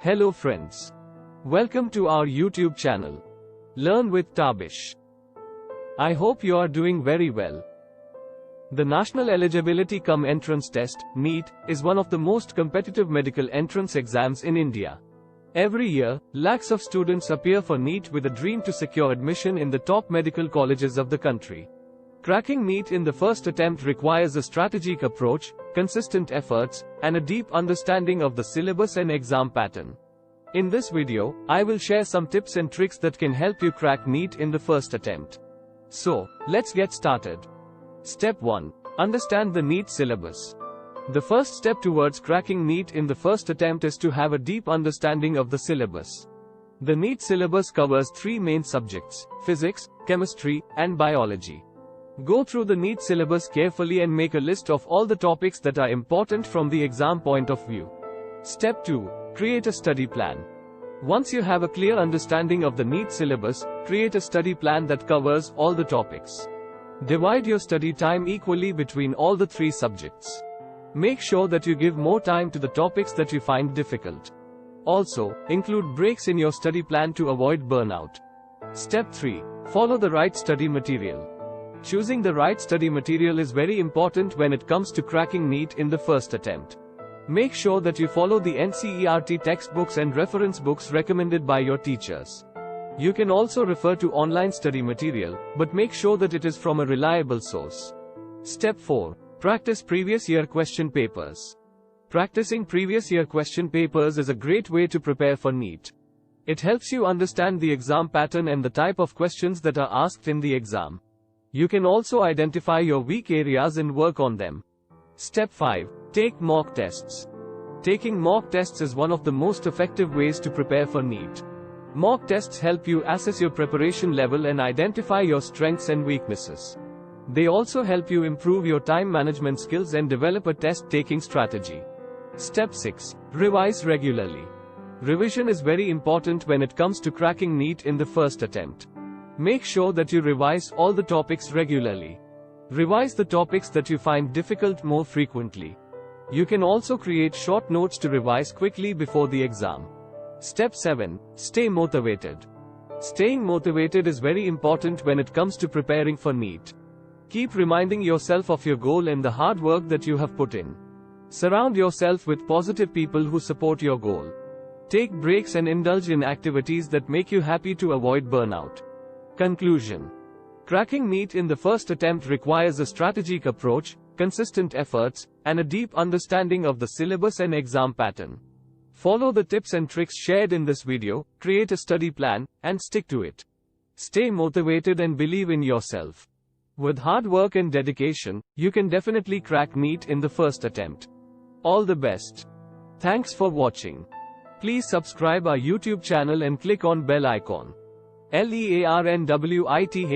Hello friends. Welcome to our YouTube channel. Learn with TABISH. I hope you are doing very well. The National Eligibility Cum Entrance Test, Neet, is one of the most competitive medical entrance exams in India. Every year, lakhs of students appear for Neet with a dream to secure admission in the top medical colleges of the country. Cracking Neet in the first attempt requires a strategic approach, consistent efforts, and a deep understanding of the syllabus and exam pattern. In this video, I will share some tips and tricks that can help you crack Neet in the first attempt. So, let's get started. Step 1. Understand the Neet syllabus. The first step towards cracking Neet in the first attempt is to have a deep understanding of the syllabus. The Neet syllabus covers three main subjects: physics, chemistry, and biology. Go through the Neet syllabus carefully and make a list of all the topics that are important from the exam point of view. Step 2. Create a study plan. Once you have a clear understanding of the Neet syllabus, create a study plan that covers all the topics. Divide your study time equally between all the three subjects. Make sure that you give more time to the topics that you find difficult. Also, include breaks in your study plan to avoid burnout. Step 3. Follow the right study material. Choosing the right study material is very important when it comes to cracking Neet in the first attempt. Make sure that you follow the NCERT textbooks and reference books recommended by your teachers. You can also refer to online study material, but make sure that it is from a reliable source. Step 4. Practice previous year question papers. Practicing previous year question papers is a great way to prepare for Neet. It helps you understand the exam pattern and the type of questions that are asked in the exam. You can also identify your weak areas and work on them. Step 5. Take mock tests. Taking mock tests is one of the most effective ways to prepare for Neet. Mock tests help you assess your preparation level and identify your strengths and weaknesses. They also help you improve your time management skills and develop a test-taking strategy. Step 6. Revise regularly. Revision is very important when it comes to cracking Neet in the first attempt. Make sure that you revise all the topics regularly. Revise the topics that you find difficult more frequently. You can also create short notes to revise quickly before the exam. Step 7. Stay motivated. Staying motivated is very important when it comes to preparing for Neet. Keep reminding yourself of your goal and the hard work that you have put in. Surround yourself with positive people who support your goal. Take breaks and indulge in activities that make you happy to avoid burnout. Conclusion. Cracking Neet in the first attempt requires a strategic approach, consistent efforts, and a deep understanding of the syllabus and exam pattern. Follow the tips and tricks shared in this video, create a study plan, and stick to it. Stay motivated and believe in yourself. With hard work and dedication, you can definitely crack Neet in the first attempt. All the best. Thanks for watching. Please subscribe our YouTube channel and click on bell icon. LEARNWITHTAB